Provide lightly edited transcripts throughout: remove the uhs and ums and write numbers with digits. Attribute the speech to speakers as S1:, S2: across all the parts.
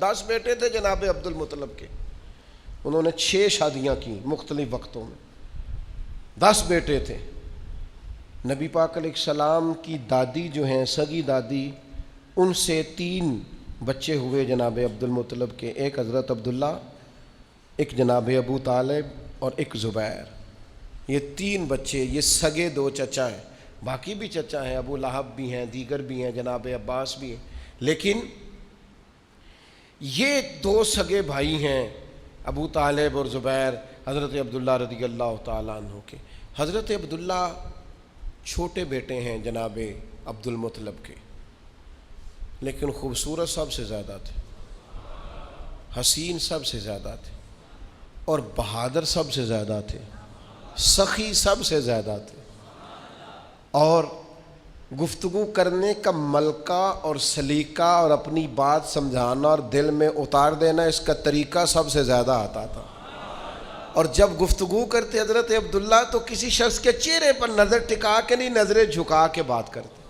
S1: 10 بیٹے تھے جناب عبد المطلب کے، انہوں نے 6 شادیاں کی مختلف وقتوں میں، 10 بیٹے تھے۔ نبی پاک علیہ السلام کی دادی جو ہیں سگی دادی، ان سے 3 بچے ہوئے جناب عبد المطلب کے، ایک حضرت عبداللہ، ایک جناب ابو طالب اور ایک زبیر۔ یہ 3 بچے، یہ سگے 2 چچا ہیں، باقی بھی چچا ہیں، ابو لہب بھی ہیں، دیگر بھی ہیں، جناب عباس بھی ہیں، لیکن یہ 2 سگے بھائی ہیں ابو طالب اور زبیر حضرت عبداللہ رضی اللہ تعالیٰ عنہ کے۔ حضرت عبداللہ چھوٹے بیٹے ہیں جناب عبد المطلب کے، لیکن خوبصورت سب سے زیادہ تھے، حسین سب سے زیادہ تھے، اور بہادر سب سے زیادہ تھے، سخی سب سے زیادہ تھے، اور گفتگو کرنے کا ملکہ اور سلیقہ اور اپنی بات سمجھانا اور دل میں اتار دینا، اس کا طریقہ سب سے زیادہ آتا تھا۔ اور جب گفتگو کرتے حضرت عبداللہ تو کسی شخص کے چہرے پر نظر ٹکا کے نہیں، نظریں جھکا کے بات کرتے،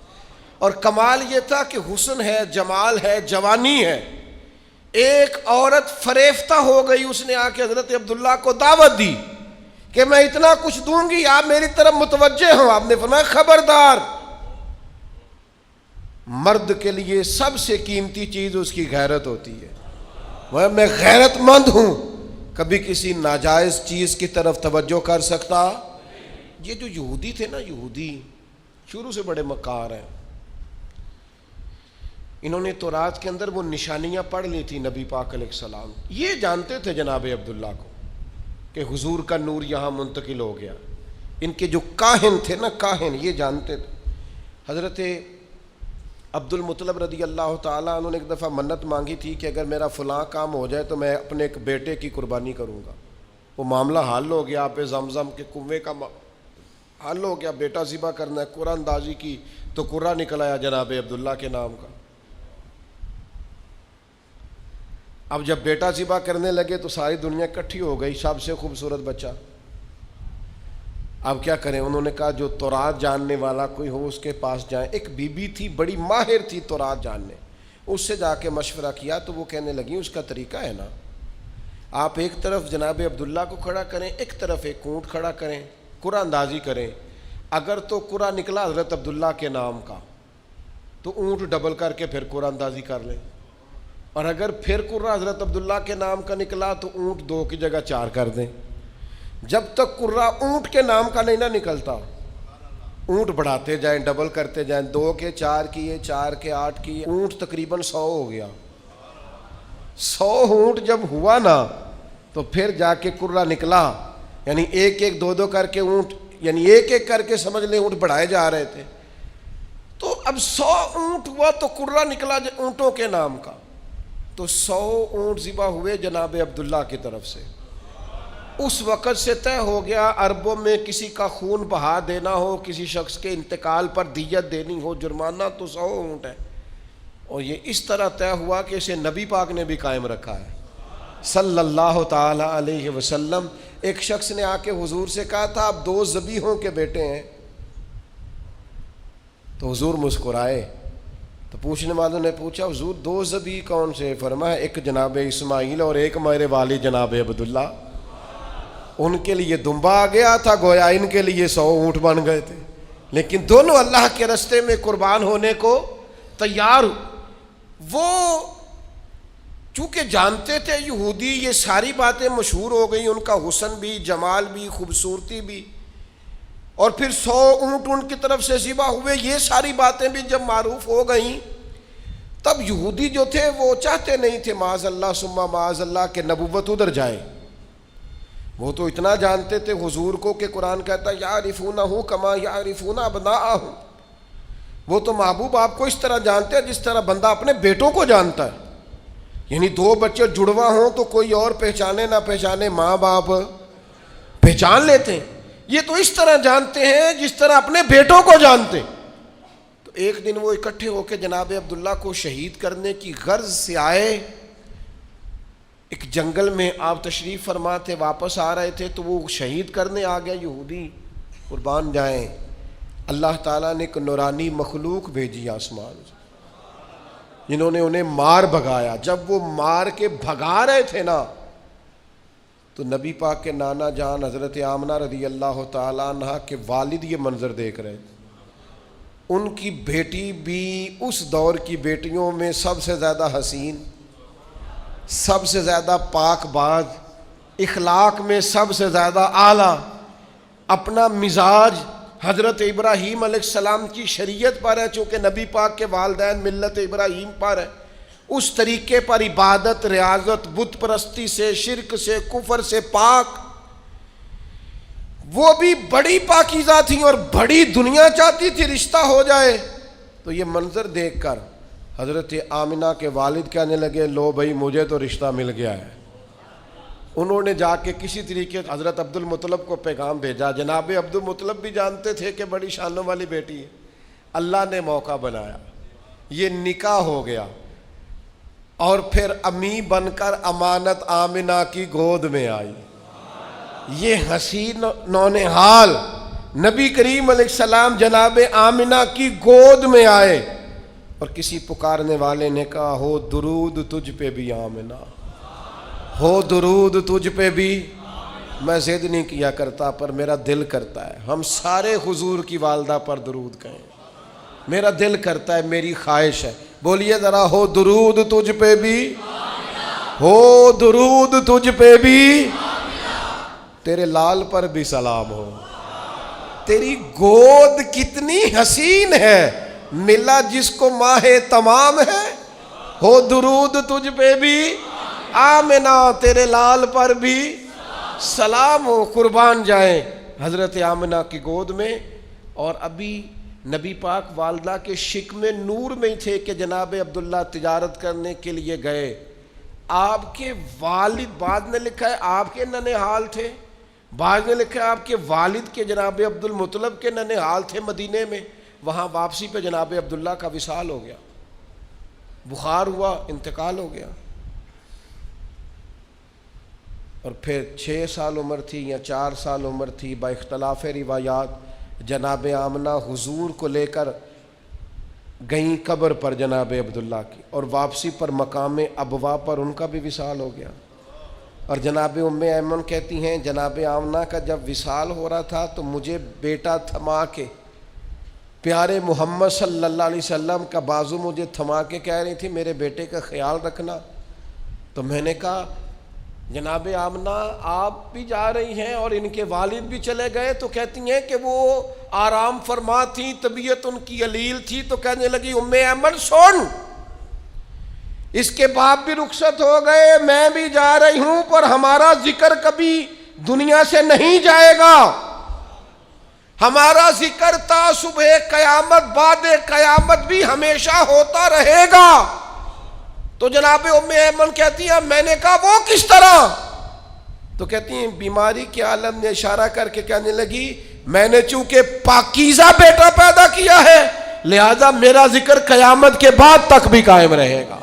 S1: اور کمال یہ تھا کہ حسن ہے، جمال ہے، جوانی ہے۔ ایک عورت فریفتہ ہو گئی، اس نے آ کے حضرت عبداللہ کو دعوت دی کہ میں اتنا کچھ دوں گی، آپ میری طرف متوجہ ہوں۔ آپ نے فرمایا خبردار، مرد کے لیے سب سے قیمتی چیز اس کی غیرت ہوتی ہے، میں غیرت مند ہوں، کبھی کسی ناجائز چیز کی طرف توجہ کر سکتا۔ یہ جو یہودی تھے نا، یہودی شروع سے بڑے مکار ہیں، انہوں نے تورات کے اندر وہ نشانیاں پڑھ لی تھی نبی پاک علیہ السلام، یہ جانتے تھے جناب عبداللہ کو کہ حضور کا نور یہاں منتقل ہو گیا۔ ان کے جو کاہن تھے نا، کاہن، یہ جانتے تھے۔ حضرت عبد المطلب رضی اللہ تعالیٰ عنہ نے ایک دفعہ منت مانگی تھی کہ اگر میرا فلاں کام ہو جائے تو میں اپنے ایک بیٹے کی قربانی کروں گا۔ وہ معاملہ حل ہو گیا، آپ زمزم کے کنویں کا حل ہو گیا، بیٹا ذبح کرنا ہے، قرآن اندازی کی تو قرہ نکل آیا جناب عبداللہ کے نام کا۔ اب جب بیٹا ذبح کرنے لگے تو ساری دنیا اکٹھی ہو گئی، سب سے خوبصورت بچہ۔ اب کیا کریں؟ انہوں نے کہا جو تورات جاننے والا کوئی ہو اس کے پاس جائیں۔ ایک بی بی تھی، بڑی ماہر تھی تورات جاننے، اس سے جا کے مشورہ کیا تو وہ کہنے لگی اس کا طریقہ ہے نا، آپ ایک طرف جناب عبداللہ کو کھڑا کریں، ایک طرف ایک اونٹ کھڑا کریں، قرہ اندازی کریں، اگر تو قرہ نکلا حضرت عبداللہ کے نام کا تو اونٹ ڈبل کر کے پھر قرہ اندازی کر لیں، اور اگر پھر قرہ حضرت عبداللہ کے نام کا نکلا تو اونٹ 2 کی جگہ 4 کر دیں۔ جب تک قرہ اونٹ کے نام کا نہیں نہ نکلتا، اونٹ بڑھاتے جائیں، ڈبل کرتے جائیں، 2 کے 4 کیے، 4 کے 8 کیے، اونٹ تقریباً 100 ہو گیا۔ 100 اونٹ جب ہوا نا تو پھر جا کے قرہ نکلا، یعنی 1 2 2 کر کے اونٹ، یعنی 1 کر کے سمجھ لیں اونٹ بڑھائے جا رہے تھے۔ تو اب 100 اونٹ ہوا تو قرہ نکلا اونٹوں کے نام کا، تو 100 اونٹ ذبح ہوئے جناب عبداللہ کی طرف سے۔ اس وقت سے طے ہو گیا عربوں میں کسی کا خون بہا دینا ہو، کسی شخص کے انتقال پر دیت دینی ہو، جرمانہ تو 100 اونٹ ہے۔ اور یہ اس طرح طے ہوا کہ اسے نبی پاک نے بھی قائم رکھا ہے صلی اللہ تعالی علیہ وسلم۔ ایک شخص نے آ کے حضور سے کہا تھا آپ 2 ذبیحوں کے بیٹے ہیں، تو حضور مسکرائے۔ تو پوچھنے والوں نے پوچھا حضور 2 ذبیح کون سے؟ فرمایا ایک جناب اسماعیل اور ایک میرے والد جناب عبداللہ۔ ان کے لیے دمبا آ گیا تھا، گویا ان کے لیے 100 اونٹ بن گئے تھے، لیکن دونوں اللہ کے راستے میں قربان ہونے کو تیار۔ وہ چونکہ جانتے تھے یہودی، یہ ساری باتیں مشہور ہو گئی، ان کا حسن بھی، جمال بھی، خوبصورتی بھی، اور پھر 100 اونٹ ان کی طرف سے ذبح ہوئے، یہ ساری باتیں بھی جب معروف ہو گئیں، تب یہودی جو تھے وہ چاہتے نہیں تھے معاذ اللہ ثم معاذ اللہ کہ نبوت ادھر جائے۔ وہ تو اتنا جانتے تھے حضور کو کہ قرآن کہتا ہے یعرفونہ کما یعرفون ابناءہم، وہ تو محبوب آپ کو اس طرح جانتے ہیں جس طرح بندہ اپنے بیٹوں کو جانتا ہے، یعنی 2 بچے جڑواں ہوں تو کوئی اور پہچانے نہ پہچانے، ماں باپ پہچان لیتے ہیں، یہ تو اس طرح جانتے ہیں جس طرح اپنے بیٹوں کو جانتے۔ تو ایک دن وہ اکٹھے ہو کے جناب عبداللہ کو شہید کرنے کی غرض سے آئے۔ ایک جنگل میں آپ تشریف فرما تھے، واپس آ رہے تھے تو وہ شہید کرنے آ گیا یہودی، قربان جائیں۔ اللہ تعالیٰ نے ایک نورانی مخلوق بھیجی آسمان سے، جنہوں نے انہیں مار بھگایا. جب وہ مار کے بھگا رہے تھے نا تو نبی پاک کے نانا جان حضرت آمنہ رضی اللہ تعالیٰ عنہ کے والد یہ منظر دیکھ رہے تھے. ان کی بیٹی بھی اس دور کی بیٹیوں میں سب سے زیادہ حسین، سب سے زیادہ پاک باز، اخلاق میں سب سے زیادہ اعلیٰ، اپنا مزاج حضرت ابراہیم علیہ السلام کی شریعت پر ہے، چونکہ نبی پاک کے والدین ملت ابراہیم پر ہے، اس طریقے پر عبادت، ریاضت، بت پرستی سے، شرک سے، کفر سے پاک. وہ بھی بڑی پاکیزہ تھیں اور بڑی دنیا چاہتی تھی رشتہ ہو جائے. تو یہ منظر دیکھ کر حضرت آمنہ کے والد کہنے لگے لو بھائی مجھے تو رشتہ مل گیا ہے. انہوں نے جا کے کسی طریقے حضرت عبد المطلب کو پیغام بھیجا. جناب عبد المطلب بھی جانتے تھے کہ بڑی شانوں والی بیٹی ہے. اللہ نے موقع بنایا، یہ نکاح ہو گیا، اور پھر امی بن کر امانت آمنہ کی گود میں آئی. یہ حسین نونہال نبی کریم علیہ السلام جناب آمنہ کی گود میں آئے. اور کسی پکارنے والے نے کہا ہو درود تجھ پہ بھی آمنہ، ہو درود تجھ پہ بھی. میں ضد نہیں کیا کرتا پر میرا دل کرتا ہے ہم سارے حضور کی والدہ پر درود کہیں. میرا دل کرتا ہے، میری خواہش ہے. بولیے ذرا ہو درود تجھ پہ بھی، ہو درود تجھ پہ بھی، تیرے لال پر بھی سلام ہو. تیری گود کتنی حسین ہے، ملا جس کو ماہ تمام ہے. ہو درود تجھ پہ بھی آمنہ، تیرے لال پر بھی سلام ہو. قربان جائیں حضرت آمنہ کی گود میں. اور ابھی نبی پاک والدہ کے شکم نور میں ہی تھے کہ جناب عبداللہ تجارت کرنے کے لیے گئے. آپ کے والد، بعد نے لکھا ہے آپ کے ننہال تھے، بعد نے لکھا ہے آپ کے والد کے جناب عبد المطلب کے ننہال تھے مدینے میں. وہاں واپسی پہ جناب عبداللہ کا وصال ہو گیا، بخار ہوا، انتقال ہو گیا. اور پھر 6 سال عمر تھی یا 4 سال عمر تھی، با اختلاف روایات جناب آمنہ حضور کو لے کر گئیں قبر پر جناب عبداللہ کی، اور واپسی پر مقام ابوا پر ان کا بھی وصال ہو گیا. اور جناب ام ایمن کہتی ہیں جناب آمنہ کا جب وصال ہو رہا تھا تو مجھے بیٹا تھما کے، پیارے محمد صلی اللہ علیہ وسلم کا بازو مجھے تھما کے کہہ رہی تھی میرے بیٹے کا خیال رکھنا. تو میں نے کہا جناب آمنہ آپ بھی جا رہی ہیں اور ان کے والد بھی چلے گئے. تو کہتی ہیں کہ وہ آرام فرما تھیں، طبیعت ان کی علیل تھی. تو کہنے لگی ام ایمن سن، اس کے باپ بھی رخصت ہو گئے، میں بھی جا رہی ہوں، پر ہمارا ذکر کبھی دنیا سے نہیں جائے گا. ہمارا ذکر تا صبح قیامت، بعد قیامت بھی ہمیشہ ہوتا رہے گا. تو جناب ام ایمن کہتی ہیں میں نے کہا وہ کس طرح؟ تو کہتی ہیں بیماری کے عالم نے اشارہ کر کے کہنے لگی میں نے چونکہ پاکیزہ بیٹا پیدا کیا ہے لہذا میرا ذکر قیامت کے بعد تک بھی قائم رہے گا.